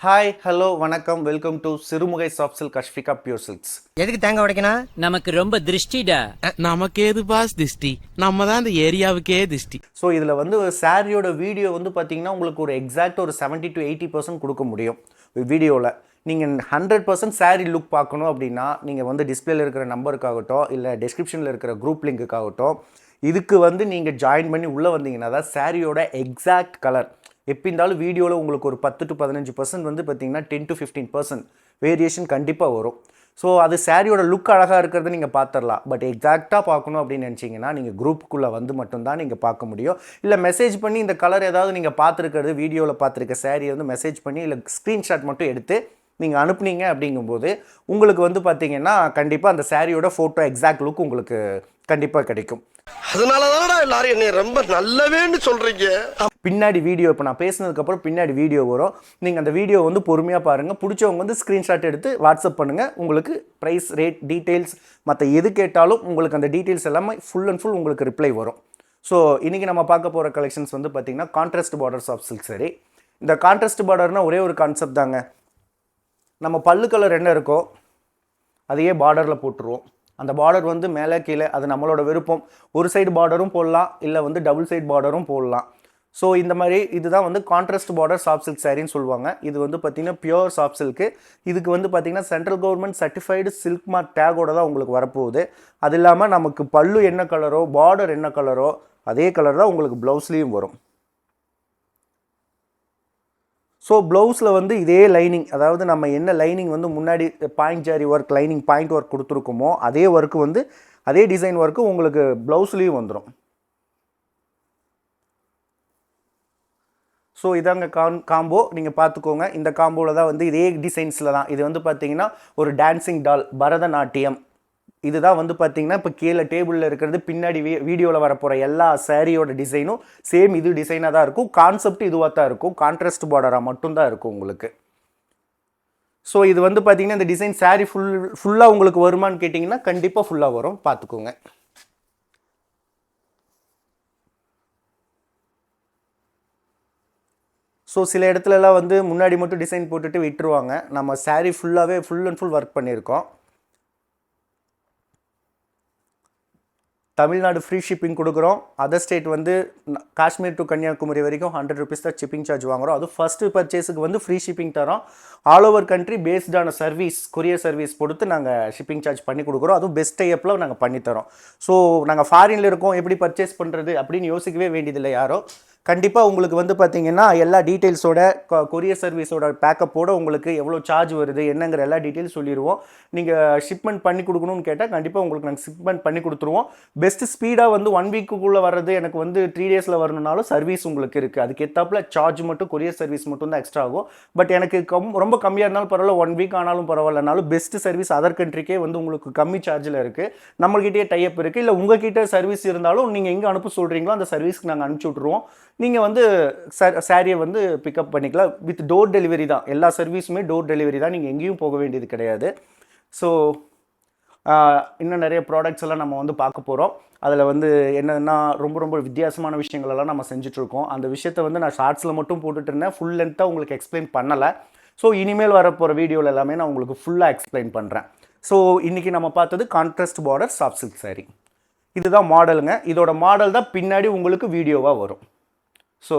Hi hello வணக்கம் welcome to Sirumugai soft silk Ashfika pure silks. எதுக்கு தேங்காய் உடைக்கணும்? நமக்கு ரொம்ப திருஷ்டிடா. நமக்கு எது பாஸ் திருஷ்டி? நம்ம தான் இந்த ஏரியாவுக்கே திருஷ்டி. ஸோ இதில் வந்து சாரியோட வீடியோ வந்து பார்த்தீங்கன்னா உங்களுக்கு ஒரு எக்ஸாக்ட் ஒரு 70 to 80% கொடுக்க முடியும் வீடியோவில். நீங்கள் 100% சாரீ லுக் பார்க்கணும் அப்படின்னா நீங்கள் வந்து டிஸ்பிளேல இருக்கிற நம்பருக்காகட்டும் இல்லை டிஸ்கிரிப்ஷனில் இருக்கிற குரூப் லிங்க்குக்காகட்டும் இதுக்கு வந்து நீங்கள் ஜாயின் பண்ணி உள்ளே வந்தீங்கன்னா தான் சாரியோட எக்ஸாக்ட் கலர் எப்போ இருந்தாலும் வீடியோவில் உங்களுக்கு ஒரு 10 to 15% வந்து பார்த்தீங்கன்னா 10 to 15% வேரியேஷன் கண்டிப்பாக வரும். ஸோ அது சாரியோட லுக் அழகாக இருக்கிறது நீங்கள் பார்த்துடலாம். பட் எக்ஸாக்டாக பார்க்கணும் அப்படின்னு நினச்சிங்கன்னா நீங்கள் குரூப்புக்குள்ளே வந்து மட்டும்தான் நீங்கள் பார்க்க முடியும். இல்லை மெசேஜ் பண்ணி இந்த கலர் ஏதாவது நீங்கள் பார்த்துருக்கிறது வீடியோவில் பார்த்துருக்க சாரியை வந்து மெசேஜ் பண்ணி இல்லை ஸ்க்ரீன்ஷாட் மட்டும் எடுத்து நீங்கள் அனுப்புனீங்க அப்படிங்கும்போது உங்களுக்கு வந்து பார்த்தீங்கன்னா கண்டிப்பாக அந்த சாரியோட ஃபோட்டோ எக்ஸாக்ட் லுக் உங்களுக்கு கண்டிப்பாக கிடைக்கும். அதனால தானடா எல்லாரும் என்னை ரொம்ப நல்லவேன்னு சொல்கிறீங்க. பின்னாடி வீடியோ இப்போ நான் பேசினதுக்கப்புறம் பின்னாடி வீடியோ வரும். நீங்கள் அந்த வீடியோ வந்து பொறுமையாக பாருங்கள். பிடிச்சவங்க வந்து ஸ்க்ரீன்ஷாட் எடுத்து வாட்ஸ்அப் பண்ணுங்கள். உங்களுக்கு ப்ரைஸ் ரேட் டீட்டெயில்ஸ் மற்ற எது கேட்டாலும் உங்களுக்கு அந்த டீட்டெயில்ஸ் எல்லாமே ஃபுல் அண்ட் ஃபுல் உங்களுக்கு ரிப்ளை வரும். ஸோ இன்றைக்கி நம்ம பார்க்க போகிற கலெக்ஷன்ஸ் வந்து பார்த்திங்கன்னா contrast borders of silk sari. இந்த கான்ட்ராஸ்ட் பார்டர்னால் ஒரே ஒரு கான்செப்ட் தாங்க. நம்ம பல்லு கலர் என்ன இருக்கோ அதையே பார்டரில் போட்டுருவோம். அந்த பார்டர் வந்து மேலே கீழே அது நம்மளோட விருப்பம். ஒரு சைடு பார்டரும் போடலாம் இல்லை வந்து டபுள் சைடு பார்டரும் போடலாம். ஸோ இந்த மாதிரி இதுதான் வந்து கான்ட்ராஸ்ட் பார்டர் சாஃப்ட் சில்க் சாரின்னு சொல்லுவாங்க. இது வந்து பார்த்திங்கன்னா பியூர் சாஃப்ட் சில்க்கு. இதுக்கு வந்து பார்த்திங்கன்னா central government certified silk mark டேகோட தான் உங்களுக்கு வரப்போகுது. அது இல்லாமல் நமக்கு பல்லு என்ன கலரோ பார்டர் என்ன கலரோ அதே கலர் தான் உங்களுக்கு ப்ளவுஸ்லேயும் வரும். ஸோ ப்ளவுஸில் வந்து இதே லைனிங், அதாவது நம்ம என்ன லைனிங் வந்து முன்னாடி point zari work lining point work கொடுத்துருக்கோமோ அதே ஒர்க்கு வந்து அதே டிசைன் ஒர்க்கு உங்களுக்கு ப்ளவுஸ்லேயும் வந்துடும். ஸோ இதாங்க காம்போ நீங்கள் பார்த்துக்கோங்க. இந்த காம்போவில் தான் வந்து இதே டிசைன்ஸில் தான் இது வந்து பார்த்திங்கன்னா ஒரு டான்சிங் டால் பரதநாட்டியம் இதுதான் வந்து பார்த்திங்கன்னா இப்போ கீழே டேபிளில் இருக்கிறது. பின்னாடி வீடியோவில் வரப்போகிற எல்லா சாரியோட டிசைனும் சேம் இது டிசைனாக தான் இருக்கும். கான்செப்ட் இதுவாக தான் இருக்கும். கான்ட்ராஸ்ட் பார்டராக மட்டும்தான் இருக்கும் உங்களுக்கு. ஸோ இது வந்து பார்த்திங்கன்னா இந்த டிசைன் சாரி ஃபுல்லாக உங்களுக்கு வருமானு கேட்டிங்கன்னா கண்டிப்பாக ஃபுல்லாக வரும். பார்த்துக்கோங்க. ஸோ சில இடத்துலலாம் வந்து முன்னாடி மட்டும் டிசைன் போட்டுட்டு விட்டுருவாங்க. நம்ம சாரி ஃபுல்லாகவே ஃபுல் அண்ட் ஃபுல் ஒர்க் பண்ணியிருக்கோம். தமிழ்நாடு ஃப்ரீ ஷிப்பிங் கொடுக்குறோம். அதர் ஸ்டேட் வந்து காஷ்மீர் டு கன்னியாகுமரி வரைக்கும் 100 rupees தான் ஷிப்பிங் சார்ஜ் வாங்குகிறோம். அதுவும் ஃபஸ்ட்டு பர்ச்சேஸுக்கு வந்து ஃப்ரீ ஷிப்பிங் தரோம். ஆல் ஓவர் கண்ட்ரி பேஸ்டான சர்வீஸ் கொரியர் சர்வீஸ் கொடுத்து நாங்கள் ஷிப்பிங் சார்ஜ் பண்ணி கொடுக்குறோம். அதுவும் பெஸ்ட் டைப்பில் நாங்கள் பண்ணித்தரோம். ஸோ நாங்கள் ஃபாரினில் இருக்கோம் எப்படி பர்ச்சேஸ் பண்ணுறது அப்படின்னு யோசிக்கவே வேண்டியதில்லை யாரும். கண்டிப்பாக உங்களுக்கு வந்து பார்த்திங்கன்னா எல்லா டீட்டெயில்ஸோட கொரியர் சர்வீஸோட பேக்கப்போடு உங்களுக்கு எவ்வளோ சார்ஜ் வருது என்னங்கிற எல்லா டீட்டெயில்ஸ் சொல்லிடுவோம். நீங்கள் ஷிப்மெண்ட் பண்ணி கொடுக்கணும்னு கேட்டால் கண்டிப்பாக உங்களுக்கு நாங்கள் ஷிப்மெண்ட் பண்ணி கொடுத்துருவோம். பெஸ்ட்டு ஸ்பீடாக வந்து 1 வீக்குள்ளே வர்றது எனக்கு வந்து 3 days வரணுனாலும் சர்வீஸ் உங்களுக்கு இருக்குது. அதுக்கு ஏற்றாப்புல சார்ஜ் மட்டும் கொரியர் சர்வீஸ் மட்டும் தான் எக்ஸ்ட்ரா ஆகும். பட் எனக்கு ரொம்ப கம்மியாக இருந்தாலும் பரவாயில்ல, 1 வீக் ஆனாலும் பரவாயில்லனாலும் பெஸ்ட்டு சர்வீஸ் அதர் கண்ட்ரிக்கே வந்து உங்களுக்கு கம்மி சார்ஜில் இருக்குது. நம்மள்கிட்டயே டைப் இருக்குது. இல்லை உங்கள்கிட்ட சர்வீஸ் இருந்தாலும் நீங்கள் எங்கே அனுப்ப சொல்கிறீங்களோ அந்த சர்வீஸ்க்கு நாங்கள் அனுப்பிச்சி விட்ருவோம். நீங்கள் வந்து சாரியை வந்து பிக்கப் பண்ணிக்கலாம். வித் டோர் டெலிவரி தான். எல்லா சர்வீஸுமே டோர் டெலிவரி தான். நீங்கள் எங்கேயும் போக வேண்டியது கிடையாது. ஸோ இன்னும் நிறைய ப்ராடக்ட்ஸ் எல்லாம் நம்ம வந்து பார்க்க போகிறோம். அதில் வந்து என்னென்னா ரொம்ப வித்தியாசமான விஷயங்களெல்லாம் நம்ம செஞ்சுட்ருக்கோம். அந்த விஷயத்தை வந்து நான் ஷார்ட்ஸில் மட்டும் போட்டுட்டு இருந்தேன். ஃபுல் லென்த்தாக உங்களுக்கு எக்ஸ்பிளைன் பண்ணலை. ஸோ இனிமேல் வரப்போகிற வீடியோவில் எல்லாமே நான் உங்களுக்கு ஃபுல்லாக எக்ஸ்பிளைன் பண்ணுறேன். ஸோ இன்றைக்கி நம்ம பார்த்தது contrast border soft silk sorry. இதுதான் மாடலுங்க. இதோட மாடல் தான் பின்னாடி உங்களுக்கு வீடியோவாக வரும். ஸோ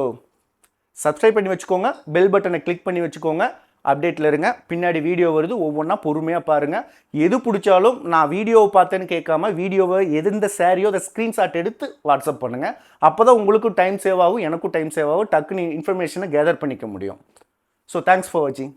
சப்ஸ்கிரைப் பண்ணி வச்சுக்கோங்க. பெல் பட்டனை கிளிக் பண்ணி வச்சுக்கோங்க. அப்டேட்டில் இருங்க. பின்னாடி வீடியோ வருது. ஒவ்வொன்றா பொறுமையாக பாருங்கள். எது பிடிச்சாலும் நான் வீடியோவை பார்த்தேன்னு கேட்காம வீடியோவை எந்த சாரியோ அதை ஸ்க்ரீன்ஷாட் எடுத்து வாட்ஸ்அப் பண்ணுங்கள். அப்போ தான் உங்களுக்கும் டைம் சேவ் ஆகும், எனக்கும் டைம் சேவ் ஆகும். டக்குன்னு இன்ஃபர்மேஷனை கேதர் பண்ணிக்க முடியும். ஸோ தேங்க்ஸ் ஃபார் வாட்சிங்.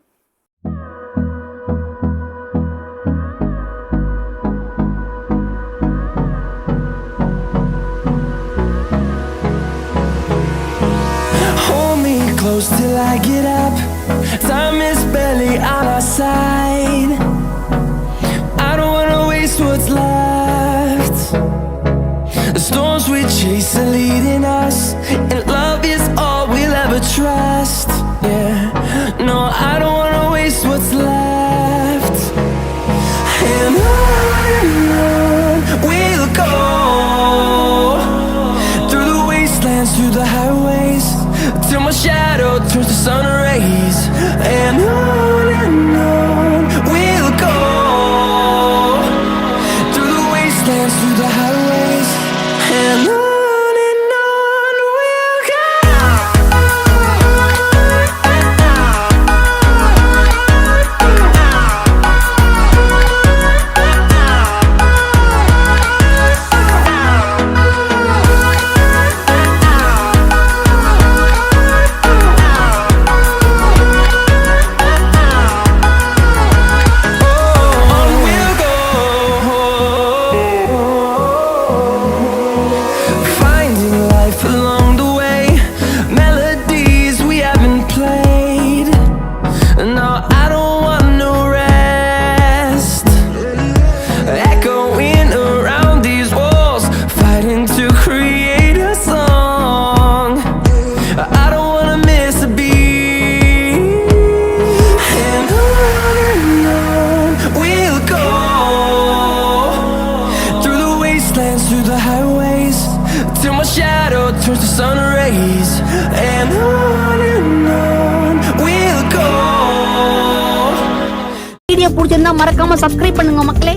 Close till I get up. Time is barely on our side. I don't wanna waste what's left. The storms we chase are leading us, and love is all we'll ever trust. Yeah, no, I don't wanna waste what's left. And on we'll go, through the wastelands, through the highways, till my shadow turns to sun rays. And turns to sun rays, and on we'll go. Video பிடிச்சிருந்தா மறக்காம subscribe பண்ணுங்க மக்களே.